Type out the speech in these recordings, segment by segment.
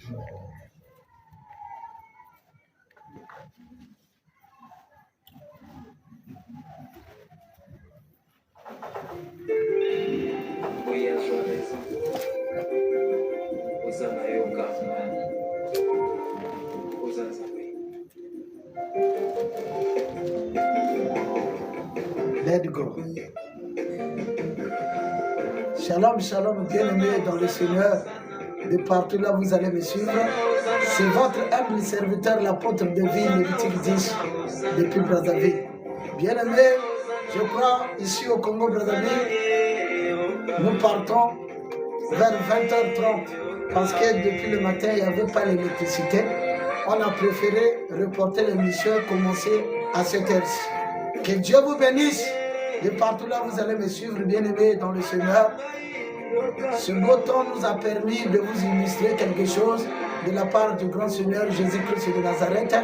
Let go. Shalom, shalom, bien-aimés dans le Seigneur. De partout là, vous allez me suivre. C'est votre humble serviteur, l'apôtre de vie, Lévitique 10, depuis Brazzaville. Bien-aimés, je crois, ici au Congo Brazzaville, nous partons vers 20h30 parce que depuis le matin, il n'y avait pas l'électricité. On a préféré reporter l'émission et commencer à cette heure-ci. Que Dieu vous bénisse. De partout là, vous allez me suivre, bien-aimés dans le Seigneur. Ce beau temps nous a permis de vous illustrer quelque chose de la part du grand Seigneur Jésus-Christ de Nazareth,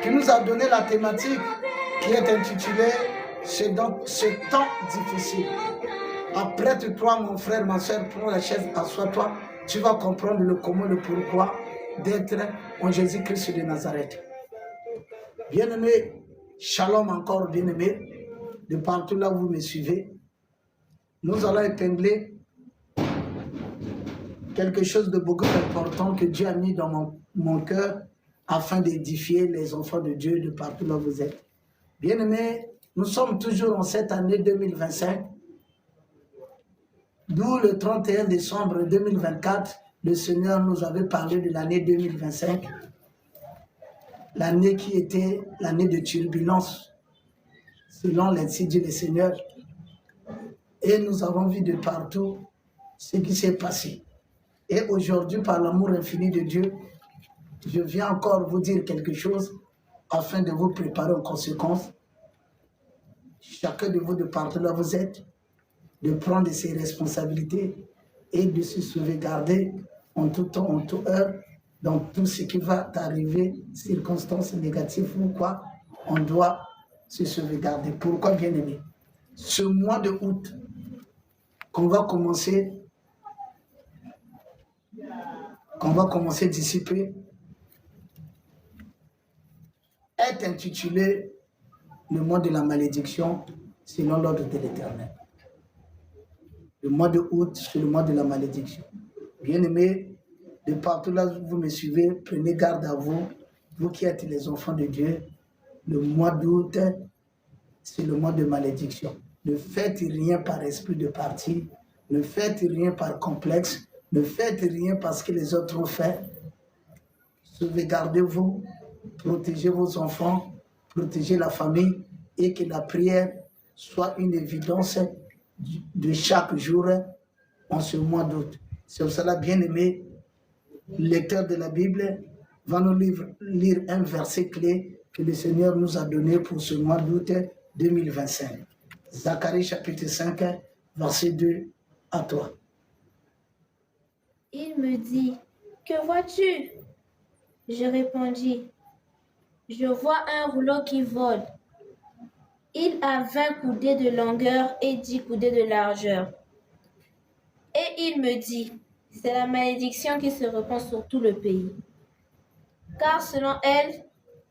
qui nous a donné la thématique qui est intitulée « C'est donc ce temps difficile ». Apprête-toi, mon frère, ma soeur, prends la chaise, assois-toi, tu vas comprendre le comment, le pourquoi d'être en Jésus-Christ de Nazareth. Bien-aimés, shalom encore, bien-aimés, de partout là où vous me suivez, nous allons épingler quelque chose de beaucoup important que Dieu a mis dans mon cœur afin d'édifier les enfants de Dieu de partout là où vous êtes. Bien-aimés, nous sommes toujours en cette année 2025, d'où le 31 décembre 2024, le Seigneur nous avait parlé de l'année 2025, l'année qui était l'année de turbulence, selon l'ainsi dit le Seigneur. Et nous avons vu de partout ce qui s'est passé. Et aujourd'hui, par l'amour infini de Dieu, je viens encore vous dire quelque chose afin de vous préparer en conséquence. Chacun de vous, de partout là vous êtes, de prendre ses responsabilités et de se sauvegarder en tout temps, en toute heure, dans tout ce qui va t'arriver, circonstances négatives ou quoi, on doit se sauvegarder. Pourquoi, bien aimé? Ce mois de août, qu'on va commencer d'ici peu, est intitulé le mois de la malédiction selon l'ordre de l'Éternel. Le mois de août, c'est le mois de la malédiction. Bien-aimés, de partout là où vous me suivez, prenez garde à vous, vous qui êtes les enfants de Dieu. Le mois d'août, c'est le mois de malédiction. Ne faites rien par esprit de parti, ne faites rien par complexe, ne faites rien parce que les autres ont fait. Sauvegardez-vous, protégez vos enfants, protégez la famille et que la prière soit une évidence de chaque jour en ce mois d'août. C'est pour cela, bien-aimé, lecteur de la Bible va nous lire un verset clé que le Seigneur nous a donné pour ce mois d'août 2025. Zacharie chapitre 5, verset 2 à 3. Il me dit, que vois-tu? Je répondis, je vois un rouleau qui vole. Il a 20 coudées de longueur et 10 coudées de largeur. Et il me dit, c'est la malédiction qui se répand sur tout le pays. Car selon elle,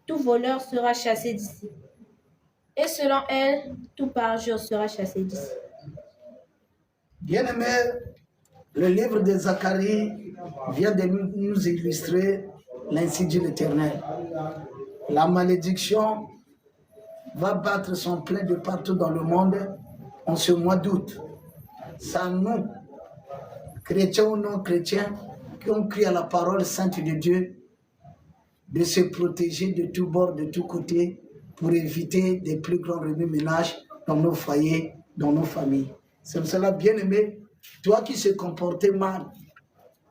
tout voleur sera chassé d'ici. Et selon elle, tout parjure sera chassé d'ici. Bien-aimé, le livre de Zacharie vient de nous illustrer l'ainsi dit l'Éternel. La malédiction va battre son plein de partout dans le monde en ce mois d'août. C'est nous, chrétiens ou non chrétiens, qui ont crié à la parole sainte de Dieu, de se protéger de tous bords, de tous côtés, pour éviter des plus grands remue-ménages dans nos foyers, dans nos familles. C'est pour cela, bien-aimé, toi qui se comportais mal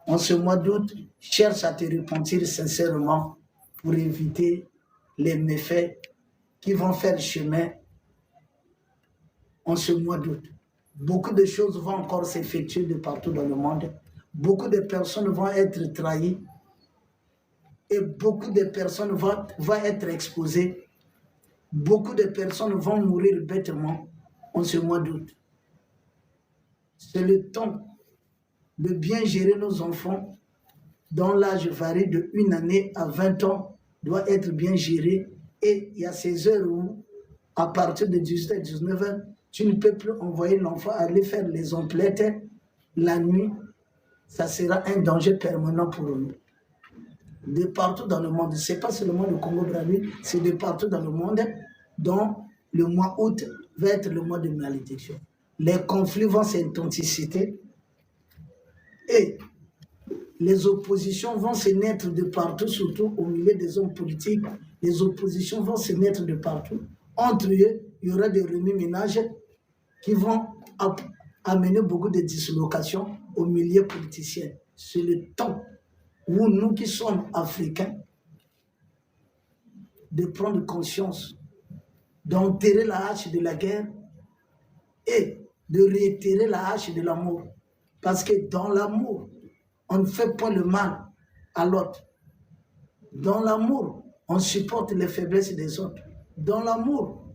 en ce mois d'août, cherche à te repentir sincèrement pour éviter les méfaits qui vont faire chemin en ce mois d'août. Beaucoup de choses vont encore s'effectuer de partout dans le monde. Beaucoup de personnes vont être trahies et beaucoup de personnes vont être exposées. Beaucoup de personnes vont mourir bêtement en ce mois d'août. C'est le temps de bien gérer nos enfants, dont l'âge varie de 1 année à 20 ans, doit être bien géré. Et il y a ces heures où, à partir de 18 à 19 heures, tu ne peux plus envoyer l'enfant aller faire les emplettes la nuit. Ça sera un danger permanent pour nous. De partout dans le monde, ce n'est pas seulement le Congo-Brazzaville, c'est de partout dans le monde, dont le mois août va être le mois de malédiction. Les conflits vont s'intensifier et les oppositions vont se naître de partout, surtout au milieu des hommes politiques. Les oppositions vont se naître de partout. Entre eux, il y aura des remue-ménages qui vont amener beaucoup de dislocations au milieu politicien. C'est le temps où nous qui sommes africains, de prendre conscience, d'enterrer la hache de la guerre et de réitérer la hache de l'amour. Parce que dans l'amour, on ne fait pas le mal à l'autre. Dans l'amour, on supporte les faiblesses des autres. Dans l'amour,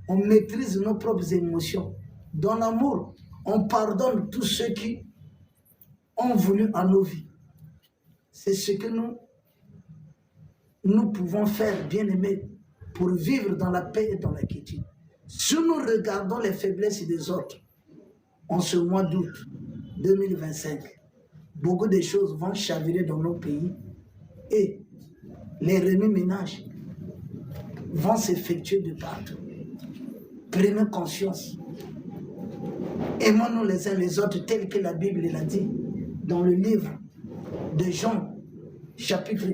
on maîtrise nos propres émotions. Dans l'amour, on pardonne tous ceux qui ont voulu à nos vies. C'est ce que nous pouvons faire, bien aimés, pour vivre dans la paix et dans la quiétude. Si nous regardons les faiblesses des autres, en ce mois d'août 2025, beaucoup de choses vont chavirer dans nos pays et les remue-ménages vont s'effectuer de partout. Prenez conscience. Aimons-nous les uns les autres, tel que la Bible l'a dit dans le livre de Jean, chapitre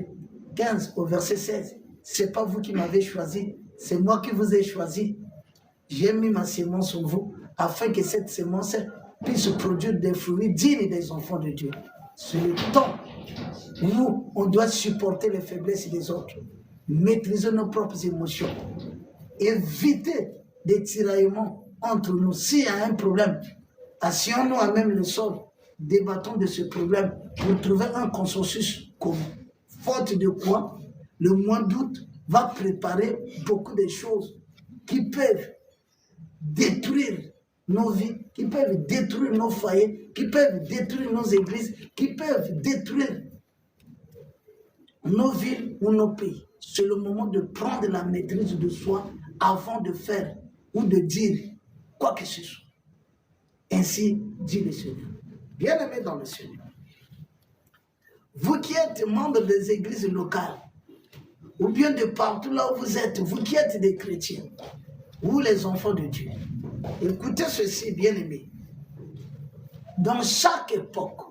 15 au verset 16. Ce n'est pas vous qui m'avez choisi, c'est moi qui vous ai choisi. J'ai mis ma sémence en vous, afin que cette sémence puisse produire des fruits dignes des enfants de Dieu. C'est le temps où on doit supporter les faiblesses des autres, maîtriser nos propres émotions, éviter des tiraillements entre nous. S'il y a un problème, asseyons-nous à même le sol, débattons de ce problème pour trouver un consensus commun. Faute de quoi, le mois d'août va préparer beaucoup de choses qui peuvent détruire nos vies, qui peuvent détruire nos foyers, qui peuvent détruire nos églises, qui peuvent détruire nos villes ou nos pays. C'est le moment de prendre la maîtrise de soi avant de faire ou de dire quoi que ce soit. Ainsi dit le Seigneur. Bien-aimés dans le Seigneur, vous qui êtes membres des églises locales, ou bien de partout là où vous êtes, vous qui êtes des chrétiens, ou les enfants de Dieu, écoutez ceci, bien-aimés. Dans chaque époque,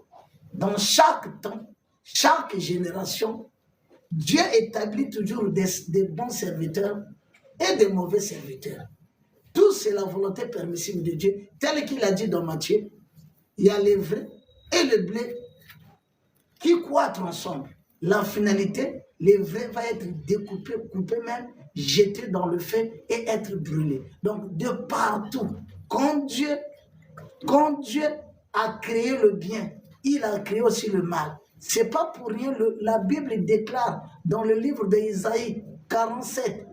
dans chaque temps, chaque génération, Dieu établit toujours des bons serviteurs et des mauvais serviteurs. Tout c'est la volonté permissible de Dieu, tel qu'il a dit dans Matthieu. Il y a les vrais et le blé qui croîtront ensemble. La finalité, les vrais va être découpés, coupés même, jetés dans le feu et être brûlés. Donc de partout, quand Dieu a créé le bien, il a créé aussi le mal. C'est pas pour rien, la Bible déclare dans le livre d'Ésaïe 47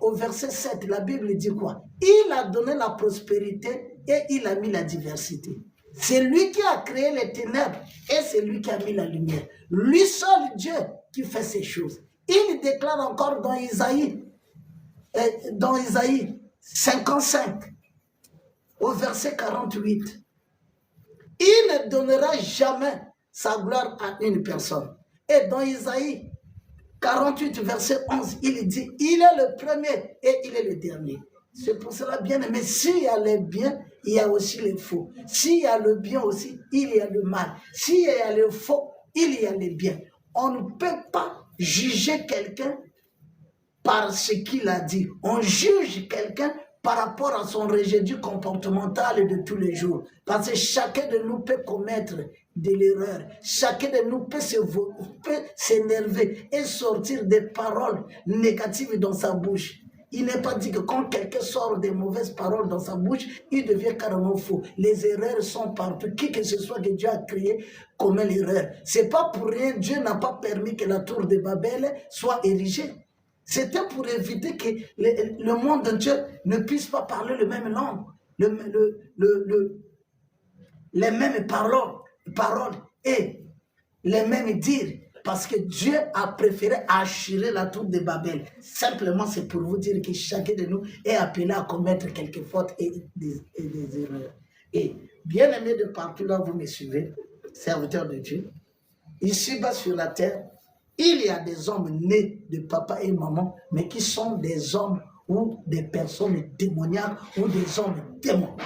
au verset 7, la Bible dit quoi? Il a donné la prospérité et il a mis la diversité. C'est lui qui a créé les ténèbres et c'est lui qui a mis la lumière. Lui seul Dieu qui fait ces choses. Il déclare encore dans Isaïe 55, au verset 48, il ne donnera jamais sa gloire à une personne. Et dans Isaïe 48, verset 11, il dit, il est le premier et il est le dernier. C'est pour cela, bien aimé, s'il y a les biens, il y a aussi les faux. S'il y a le bien aussi, il y a le mal. S'il y a le faux, il y a le bien. On ne peut pas juger quelqu'un par ce qu'il a dit. On juge quelqu'un par rapport à son résidu comportemental de tous les jours. Parce que chacun de nous peut commettre de l'erreur. Chacun de nous peut s'énerver et sortir des paroles négatives dans sa bouche. Il n'est pas dit que quand quelqu'un sort des mauvaises paroles dans sa bouche, il devient carrément faux. Les erreurs sont partout. Qui que ce soit que Dieu a créé commet l'erreur. C'est pas pour rien, Dieu n'a pas permis que la tour de Babel soit érigée. C'était pour éviter que le monde entier ne puisse pas parler le même langue, les mêmes paroles. Et les mêmes dires. Parce que Dieu a préféré assurer la tour de Babel. Simplement, c'est pour vous dire que chacun de nous est appelé à commettre quelques fautes et des erreurs. Et bien aimé de partout là, vous me suivez, serviteurs de Dieu. Ici-bas sur la terre, il y a des hommes nés de papa et maman, mais qui sont des hommes ou des personnes démoniaques ou des hommes démons.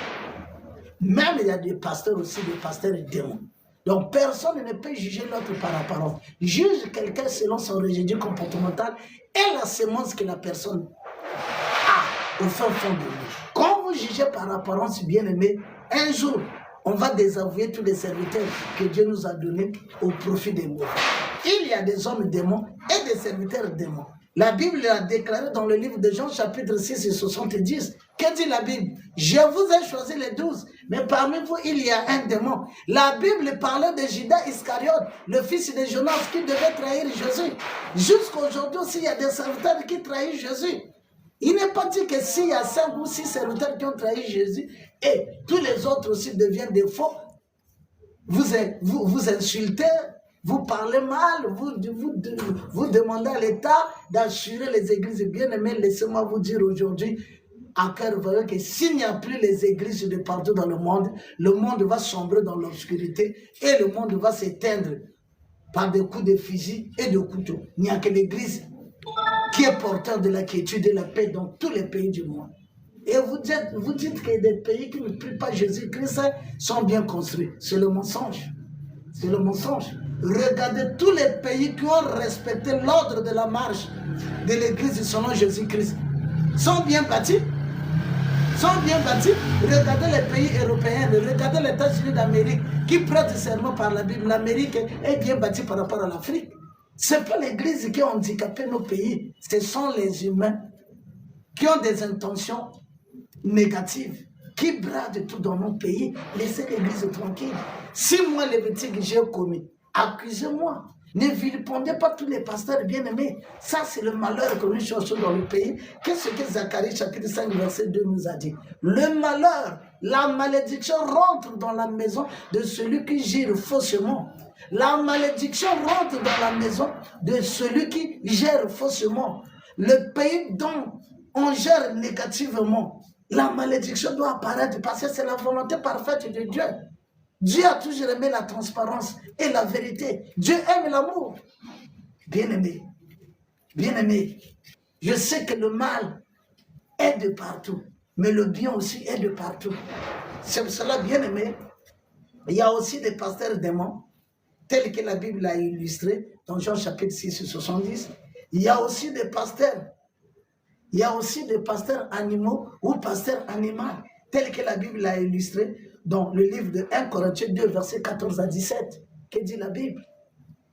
Même il y a des pasteurs aussi, des pasteurs démons. Donc personne ne peut juger l'autre par apparence. Juge quelqu'un selon son régime comportemental et la sémence que la personne a au fin fond de lui. Quand vous jugez par apparence, bien aimé, un jour, on va désavouer tous les serviteurs que Dieu nous a donnés au profit des mauvais. Il y a des hommes démons et des serviteurs démons. La Bible a déclaré dans le livre de Jean, chapitre 6 et 70. Que dit la Bible? Je vous ai choisi les 12, mais parmi vous, il y a un démon. La Bible parlait de Judas Iscariote, le fils de Jonas, qui devait trahir Jésus. Jusqu'aujourd'hui aussi, il y a des serviteurs qui trahissent Jésus. Il n'est pas dit que s'il y a 5 ou 6 serviteurs qui ont trahi Jésus, et tous les autres aussi deviennent des faux, vous insultez, vous parlez mal, vous demandez à l'État d'assurer les églises. Bien aimés, laissez-moi vous dire aujourd'hui, à cœur voyant que s'il n'y a plus les églises de partout dans le monde va sombrer dans l'obscurité et le monde va s'éteindre par des coups de fusil et de couteau. Il n'y a que l'église qui est porteur de la quiétude et de la paix dans tous les pays du monde. Et vous dites que des pays qui ne prient pas Jésus-Christ sont bien construits. C'est le mensonge. C'est le mensonge. Regardez tous les pays qui ont respecté l'ordre de la marche de l'église selon Jésus-Christ. Sont bien bâtis. Sont bien bâtis. Regardez les pays européens, regardez les États-Unis d'Amérique qui prêtent serment par la Bible. L'Amérique est bien bâtie par rapport à l'Afrique. Ce n'est pas l'église qui a handicapé nos pays. Ce sont les humains qui ont des intentions négatives, qui bradent tout dans nos pays. Laissez l'église tranquille. Si moi, les bêtises que j'ai commis, accusez-moi. Ne vilipendez pas tous les pasteurs bien-aimés. Ça, c'est le malheur que nous cherchons dans le pays. Qu'est-ce que Zacharie, chapitre 5, verset 2 nous a dit? Le malheur, la malédiction rentre dans la maison de celui qui gère faussement. La malédiction rentre dans la maison de celui qui gère faussement. Le pays dont on gère négativement, la malédiction doit apparaître parce que c'est la volonté parfaite de Dieu. Dieu a toujours aimé la transparence et la vérité. Dieu aime l'amour. Bien-aimé, bien-aimé, je sais que le mal est de partout, mais le bien aussi est de partout. C'est pour cela, bien-aimé, il y a aussi des pasteurs démons, tels que la Bible l'a illustré dans Jean chapitre 6 et 70. Il y a aussi des pasteurs. Il y a aussi des pasteurs animaux ou pasteurs animaux, tels que la Bible l'a illustré dans le livre de 1 Corinthiens 2, versets 14 à 17. Que dit la Bible?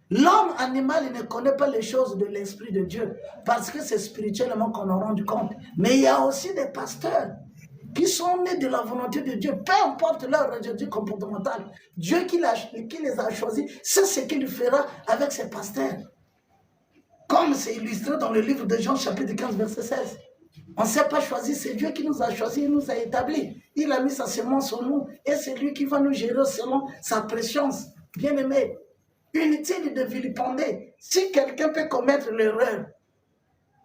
L'homme animal ne connaît pas les choses de l'Esprit de Dieu, parce que c'est spirituellement qu'on en rend compte. Mais il y a aussi des pasteurs qui sont nés de la volonté de Dieu, peu importe leur rejet comportemental. Dieu qui les a choisis, c'est ce qu'il fera avec ses pasteurs. Comme c'est illustré dans le livre de Jean, chapitre 15, verset 16. On ne s'est pas choisi, c'est Dieu qui nous a choisis, il nous a établis. Il a mis sa semence en nous et c'est lui qui va nous gérer selon sa préscience. Bien-aimé, inutile de vilipender. Si quelqu'un peut commettre l'erreur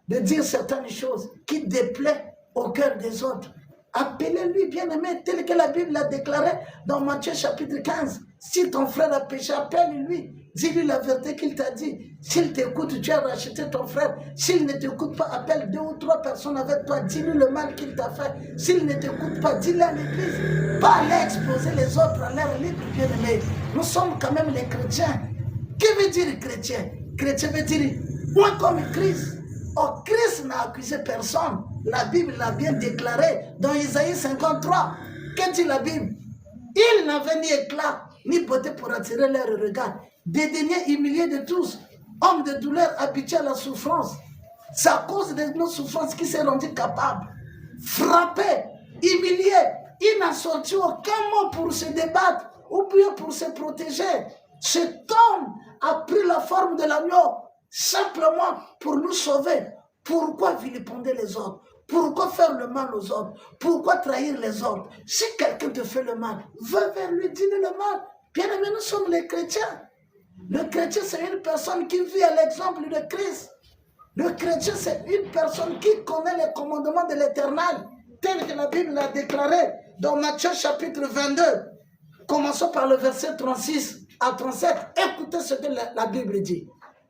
de dire certaines choses qui déplaisent au cœur des autres, appelez-lui bien-aimé, tel que la Bible l'a déclaré dans Matthieu chapitre 15. Si ton frère a péché, appelle-lui. Dis-lui la vérité qu'il t'a dit. S'il t'écoute, tu as racheté ton frère. S'il ne t'écoute pas, appelle 2 ou 3 personnes avec toi. Dis-lui le mal qu'il t'a fait. S'il ne t'écoute pas, dis-le à l'église. Pas aller exposer les autres à l'air libre, bien-aimé. Nous sommes quand même les chrétiens. Que veut dire chrétien? Chrétien veut dire moi comme Christ. Oh, Christ n'a accusé personne. La Bible l'a bien déclaré dans Isaïe 53. Que dit la Bible? Il n'avait ni éclat, ni beauté pour attirer leur regard. Dédaigné, humilié de tous, homme de douleur, habitué à la souffrance. C'est à cause de nos souffrances qu'il s'est rendu capable. Frappé, humilié, il n'a sorti aucun mot pour se débattre ou bien pour se protéger. Cet homme a pris la forme de l'agneau simplement pour nous sauver. Pourquoi vilipender les autres? Pourquoi faire le mal aux autres? Pourquoi trahir les autres? Si quelqu'un te fait le mal, va vers lui, dis-lui le mal. Bien aimé, nous sommes les chrétiens. Le chrétien, c'est une personne qui vit à l'exemple de Christ. Le chrétien, c'est une personne qui connaît les commandements de l'Éternel, tel que la Bible l'a déclaré dans Matthieu chapitre 22. Commençons par le verset 36 à 37. Écoutez ce que la Bible dit.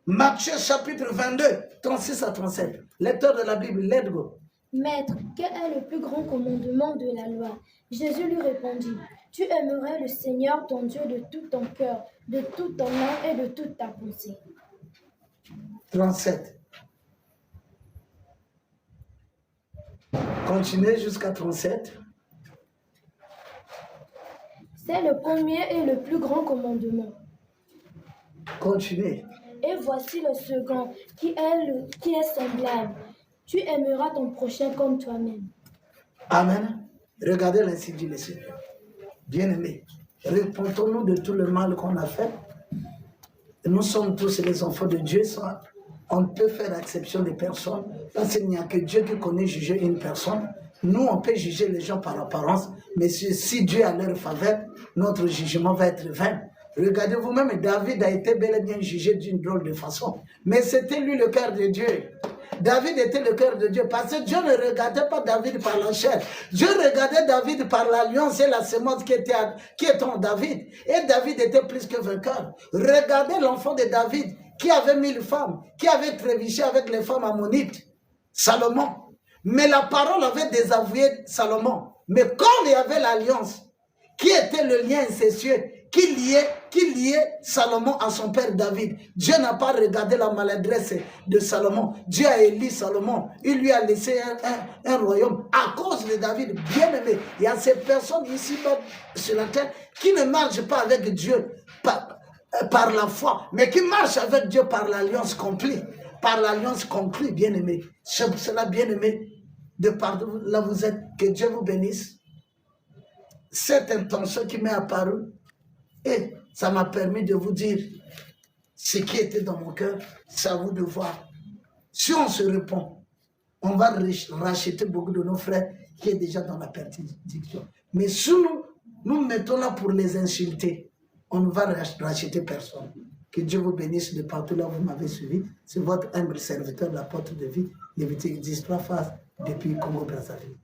Matthieu chapitre 22, 36 à 37. Lecteur de la Bible, let's go. Maître, quel est le plus grand commandement de la loi? Jésus lui répondit, tu aimerais le Seigneur ton Dieu de tout ton cœur, de toute ton âme et de toute ta pensée. 37. Continuez jusqu'à 37. C'est le premier et le plus grand commandement. Continuez. Et voici le second, qui est semblable. Tu aimeras ton prochain comme toi-même. Amen. Regardez l'ainsi dit le Seigneur. Bien-aimés, repentons-nous de tout le mal qu'on a fait. Nous sommes tous les enfants de Dieu. On ne peut faire exception des personnes. Parce qu'il n'y a que Dieu qui connaît juger une personne. Nous, on peut juger les gens par apparence. Mais si Dieu a leur faveur, notre jugement va être vain. Regardez vous-même, David a été bel et bien jugé d'une drôle de façon. Mais c'était lui le cœur de Dieu. David était le cœur de Dieu parce que Dieu ne regardait pas David par la chair. Dieu regardait David par l'alliance et la sémence qui est en David. Et David était plus que vainqueur. Regardez l'enfant de David qui avait 1000 femmes, qui avait trébuché avec les femmes ammonites, Salomon. Mais la parole avait désavoué Salomon. Mais quand il y avait l'alliance, qui était le lien incestueux, qui liait Salomon à son père David. Dieu n'a pas regardé la maladresse de Salomon. Dieu a élu Salomon. Il lui a laissé un royaume à cause de David. Bien aimé, il y a ces personnes ici sur la terre qui ne marchent pas avec Dieu par la foi, mais qui marchent avec Dieu par l'alliance conclue. Par l'alliance conclue, bien aimé. C'est pour cela, bien aimé, de par là vous êtes, que Dieu vous bénisse. Cette intention qui m'est apparue, et ça m'a permis de vous dire ce qui était dans mon cœur. C'est à vous de voir. Si on se répond, on va racheter beaucoup de nos frères qui est déjà dans la perdition. Mais si nous mettons là pour les insulter, on ne va racheter personne. Que Dieu vous bénisse de partout là où vous m'avez suivi. C'est votre humble serviteur, l'apôtre de vie, Lévitique 10, 3 phases depuis Congo-Brazzaville.